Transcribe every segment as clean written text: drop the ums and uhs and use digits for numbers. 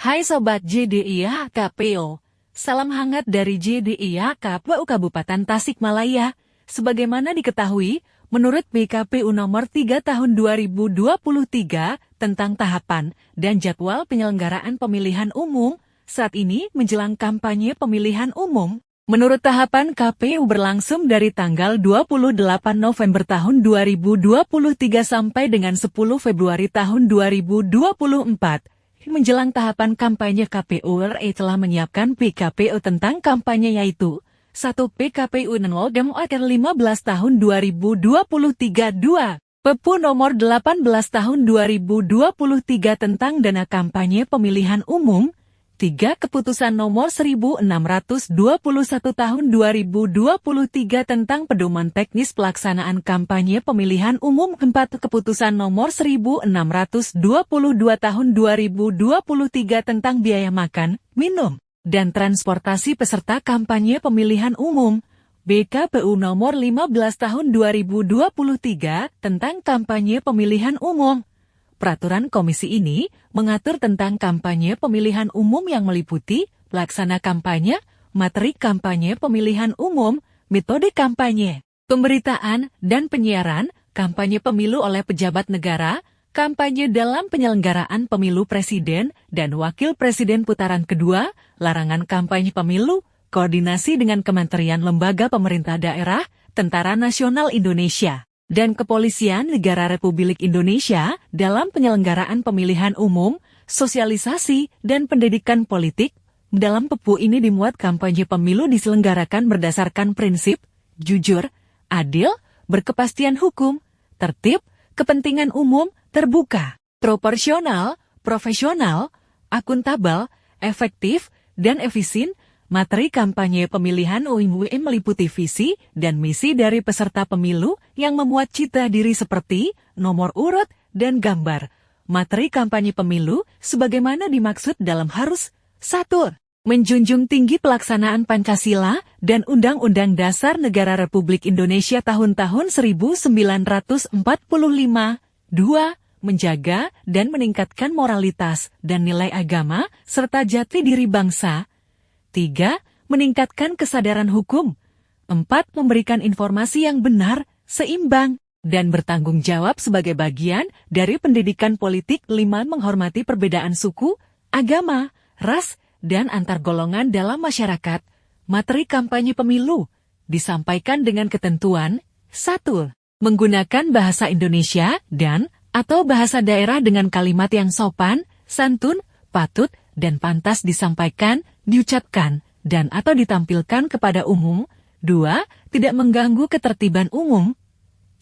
Hai Sobat JDIA KPO, salam hangat dari JDIA KPU Kabupaten Tasikmalaya. Sebagaimana diketahui, menurut PKPU nomor 3 tahun 2023 tentang tahapan dan jadwal penyelenggaraan pemilihan umum, saat ini menjelang kampanye pemilihan umum. Menurut tahapan KPU berlangsung dari tanggal 28 November tahun 2023 sampai dengan 10 Februari tahun 2024. Menjelang tahapan kampanye, KPU RI telah menyiapkan PKPU tentang kampanye yaitu 1. PKPU Nomor 15 tahun 2023 2. Perpu nomor 18 tahun 2023 tentang dana kampanye pemilihan umum 3. Keputusan nomor 1621 tahun 2023 tentang pedoman teknis pelaksanaan kampanye pemilihan umum 4. Keputusan nomor 1622 tahun 2023 tentang biaya makan, minum, dan transportasi peserta kampanye pemilihan umum BKPU nomor 15 tahun 2023 tentang kampanye pemilihan umum. Peraturan komisi ini mengatur tentang kampanye pemilihan umum yang meliputi pelaksana kampanye, materi kampanye pemilihan umum, metode kampanye, pemberitaan dan penyiaran, kampanye pemilu oleh pejabat negara, kampanye dalam penyelenggaraan pemilu presiden dan wakil presiden putaran kedua, larangan kampanye pemilu, koordinasi dengan kementerian lembaga pemerintah daerah, Tentara Nasional Indonesia, dan Kepolisian Negara Republik Indonesia dalam penyelenggaraan pemilihan umum, sosialisasi, dan pendidikan politik. Dalam Perpu ini dimuat kampanye pemilu diselenggarakan berdasarkan prinsip jujur, adil, berkepastian hukum, tertib, kepentingan umum, terbuka, proporsional, profesional, akuntabel, efektif, dan efisien. Materi kampanye pemilihan umum meliputi visi dan misi dari peserta pemilu yang memuat citra diri seperti nomor urut dan gambar. Materi kampanye pemilu sebagaimana dimaksud dalam harus 1. Menjunjung tinggi pelaksanaan Pancasila dan Undang-Undang Dasar Negara Republik Indonesia tahun-tahun 1945. 2. Menjaga dan meningkatkan moralitas dan nilai agama serta jati diri bangsa. 3. Meningkatkan kesadaran hukum. 4. Memberikan informasi yang benar, seimbang, dan bertanggung jawab sebagai bagian dari pendidikan politik. 5. Menghormati perbedaan suku, agama, ras, dan antar golongan dalam masyarakat. Materi kampanye pemilu disampaikan dengan ketentuan 1. Menggunakan bahasa Indonesia dan atau bahasa daerah dengan kalimat yang sopan, santun, patut, dan pantas disampaikan, diucapkan, dan atau ditampilkan kepada umum. 2. Tidak mengganggu ketertiban umum.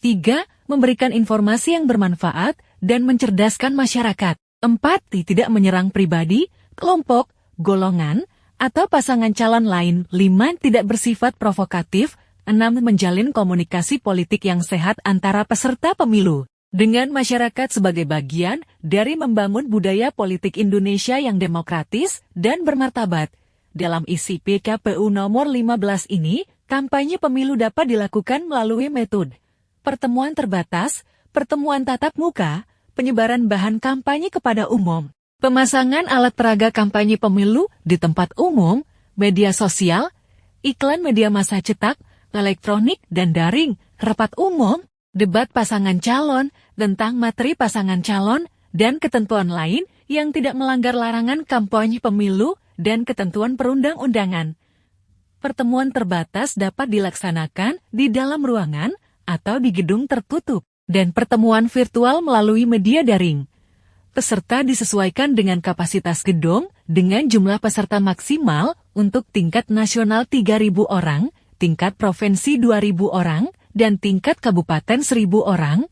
3. Memberikan informasi yang bermanfaat dan mencerdaskan masyarakat. 4. Tidak menyerang pribadi, kelompok, golongan, atau pasangan calon lain. 5. Tidak bersifat provokatif. 6. Menjalin komunikasi politik yang sehat antara peserta pemilu dengan masyarakat sebagai bagian dari membangun budaya politik Indonesia yang demokratis dan bermartabat. Dalam isi PKPU nomor 15 ini, kampanye pemilu dapat dilakukan melalui metode pertemuan terbatas, pertemuan tatap muka, penyebaran bahan kampanye kepada umum, pemasangan alat peraga kampanye pemilu di tempat umum, media sosial, iklan media massa cetak, elektronik, dan daring, rapat umum, debat pasangan calon, tentang materi pasangan calon, dan ketentuan lain yang tidak melanggar larangan kampanye pemilu dan ketentuan perundang-undangan. Pertemuan terbatas dapat dilaksanakan di dalam ruangan atau di gedung tertutup, dan pertemuan virtual melalui media daring. Peserta disesuaikan dengan kapasitas gedung dengan jumlah peserta maksimal untuk tingkat nasional 3.000 orang, tingkat provinsi 2.000 orang, dan tingkat kabupaten 1.000 orang.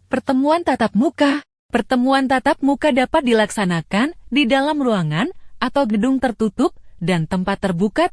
Pertemuan tatap muka. Pertemuan tatap muka dapat dilaksanakan di dalam ruangan atau gedung tertutup dan tempat terbuka.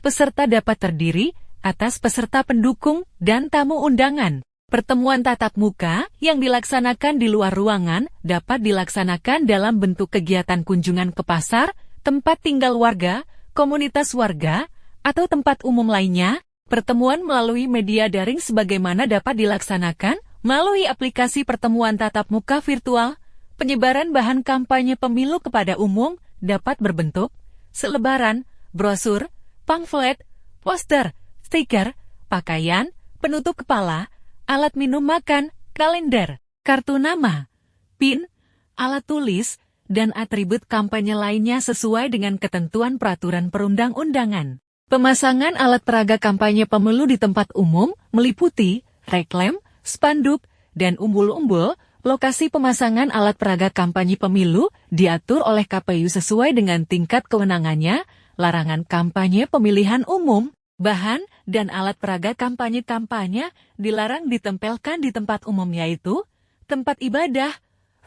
Peserta dapat terdiri atas peserta pendukung dan tamu undangan. Pertemuan tatap muka yang dilaksanakan di luar ruangan dapat dilaksanakan dalam bentuk kegiatan kunjungan ke pasar, tempat tinggal warga, komunitas warga, atau tempat umum lainnya. Pertemuan melalui media daring sebagaimana dapat dilaksanakan melalui aplikasi pertemuan tatap muka virtual, penyebaran bahan kampanye pemilu kepada umum dapat berbentuk selebaran, brosur, pamflet, poster, stiker, pakaian, penutup kepala, alat minum makan, kalender, kartu nama, PIN, alat tulis, dan atribut kampanye lainnya sesuai dengan ketentuan peraturan perundang-undangan. Pemasangan alat peraga kampanye pemilu di tempat umum meliputi reklame, spanduk, dan umbul-umbul. Lokasi pemasangan alat peraga kampanye pemilu diatur oleh KPU sesuai dengan tingkat kewenangannya. Larangan kampanye pemilihan umum, bahan, dan alat peraga kampanye dilarang ditempelkan di tempat umum, yaitu tempat ibadah,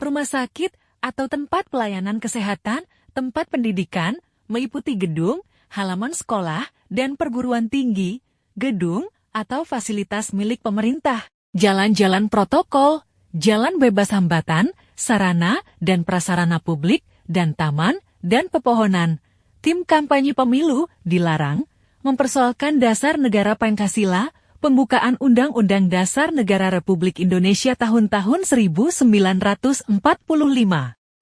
rumah sakit, atau tempat pelayanan kesehatan, tempat pendidikan, meliputi gedung, halaman sekolah, dan perguruan tinggi, gedung, atau fasilitas milik pemerintah, jalan-jalan protokol, jalan bebas hambatan, sarana dan prasarana publik, dan taman dan pepohonan. Tim kampanye pemilu dilarang mempersoalkan dasar negara Pancasila, pembukaan Undang-Undang Dasar Negara Republik Indonesia tahun-tahun 1945,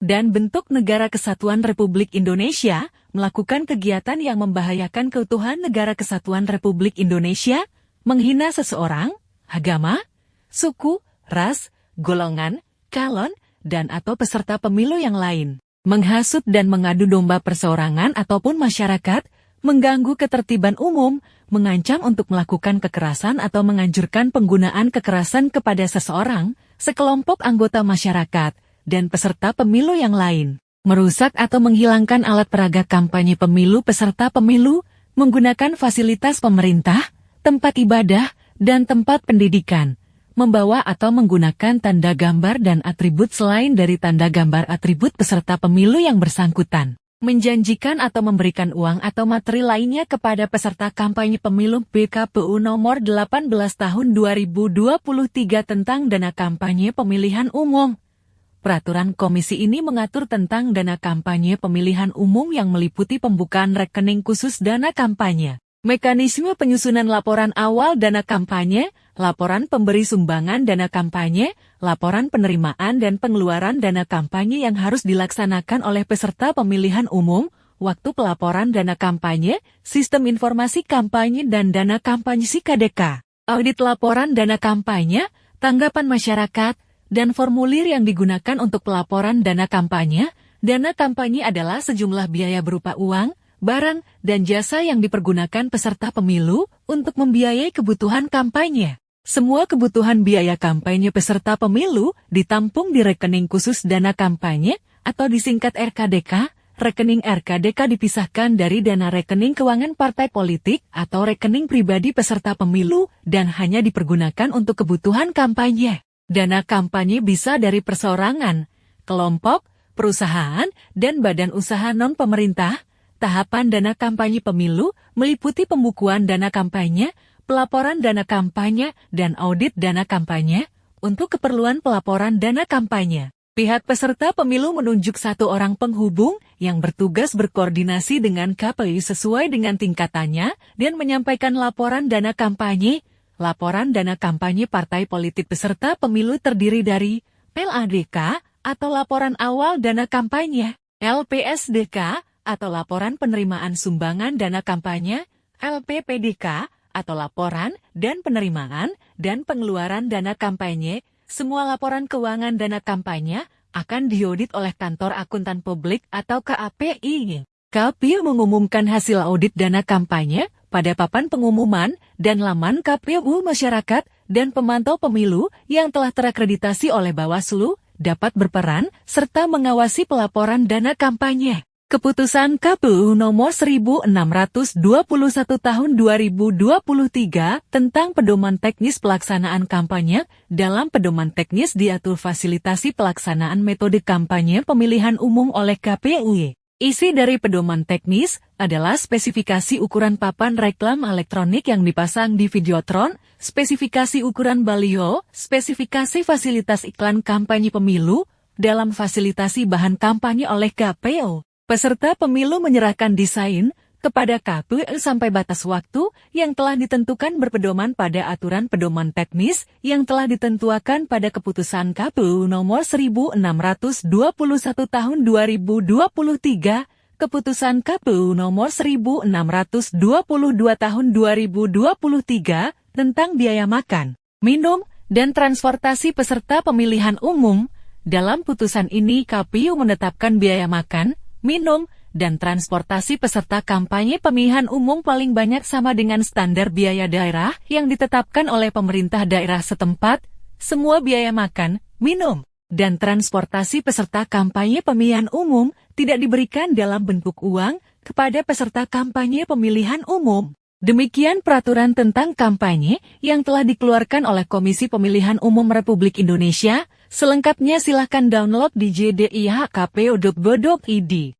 dan bentuk Negara Kesatuan Republik Indonesia, melakukan kegiatan yang membahayakan keutuhan Negara Kesatuan Republik Indonesia, menghina seseorang, agama, suku, ras, golongan, calon, dan atau peserta pemilu yang lain, menghasut dan mengadu domba perseorangan ataupun masyarakat, mengganggu ketertiban umum, mengancam untuk melakukan kekerasan atau menganjurkan penggunaan kekerasan kepada seseorang, sekelompok anggota masyarakat, dan peserta pemilu yang lain, merusak atau menghilangkan alat peraga kampanye pemilu peserta pemilu, menggunakan fasilitas pemerintah, tempat ibadah, dan tempat pendidikan, membawa atau menggunakan tanda gambar dan atribut selain dari tanda gambar atribut peserta pemilu yang bersangkutan, menjanjikan atau memberikan uang atau materi lainnya kepada peserta kampanye pemilu. PKPU nomor 18 tahun 2023 tentang dana kampanye pemilihan umum. Peraturan komisi ini mengatur tentang dana kampanye pemilihan umum yang meliputi pembukaan rekening khusus dana kampanye, mekanisme penyusunan laporan awal dana kampanye, laporan pemberi sumbangan dana kampanye, laporan penerimaan dan pengeluaran dana kampanye yang harus dilaksanakan oleh peserta pemilihan umum, waktu pelaporan dana kampanye, sistem informasi kampanye dan dana kampanye SIKADEKA, audit laporan dana kampanye, tanggapan masyarakat, dan formulir yang digunakan untuk pelaporan dana kampanye. Dana kampanye adalah sejumlah biaya berupa uang, barang, dan jasa yang dipergunakan peserta pemilu untuk membiayai kebutuhan kampanye. Semua kebutuhan biaya kampanye peserta pemilu ditampung di rekening khusus dana kampanye atau disingkat RKDK. Rekening RKDK dipisahkan dari dana rekening keuangan partai politik atau rekening pribadi peserta pemilu dan hanya dipergunakan untuk kebutuhan kampanye. Dana kampanye bisa dari perseorangan, kelompok, perusahaan, dan badan usaha non-pemerintah. Tahapan dana kampanye pemilu meliputi pembukuan dana kampanye, pelaporan dana kampanye, dan audit dana kampanye. Untuk keperluan pelaporan dana kampanye, pihak peserta pemilu menunjuk satu orang penghubung yang bertugas berkoordinasi dengan KPU sesuai dengan tingkatannya dan menyampaikan laporan dana kampanye. Laporan dana kampanye partai politik peserta pemilu terdiri dari LADK atau laporan awal dana kampanye, LPSDK atau laporan penerimaan sumbangan dana kampanye, LPPDK atau laporan dan penerimaan dan pengeluaran dana kampanye. Semua laporan keuangan dana kampanye akan diaudit oleh Kantor Akuntan Publik atau KAPI. KPU mengumumkan hasil audit dana kampanye pada papan pengumuman dan laman KPU. Masyarakat dan pemantau pemilu yang telah terakreditasi oleh Bawaslu dapat berperan serta mengawasi pelaporan dana kampanye. Keputusan KPU nomor 1621 tahun 2023 tentang pedoman teknis pelaksanaan kampanye. Dalam pedoman teknis diatur fasilitasi pelaksanaan metode kampanye pemilihan umum oleh KPU. Isi dari pedoman teknis adalah spesifikasi ukuran papan reklam elektronik yang dipasang di Videotron, spesifikasi ukuran baliho, spesifikasi fasilitas iklan kampanye pemilu, dalam fasilitasi bahan kampanye oleh KPU. Peserta pemilu menyerahkan desain kepada KPU sampai batas waktu yang telah ditentukan berpedoman pada aturan pedoman teknis yang telah ditentukan pada keputusan KPU nomor 1621 tahun 2023 Keputusan KPU Nomor 1622 Tahun 2023 tentang biaya makan, minum, dan transportasi peserta pemilihan umum. Dalam putusan ini KPU menetapkan biaya makan, minum, dan transportasi peserta kampanye pemilihan umum paling banyak sama dengan standar biaya daerah yang ditetapkan oleh pemerintah daerah setempat. Semua biaya makan, minum, dan transportasi peserta kampanye pemilihan umum tidak diberikan dalam bentuk uang kepada peserta kampanye pemilihan umum. Demikian peraturan tentang kampanye yang telah dikeluarkan oleh Komisi Pemilihan Umum Republik Indonesia. Selengkapnya silakan download di jdihkpu.go.id.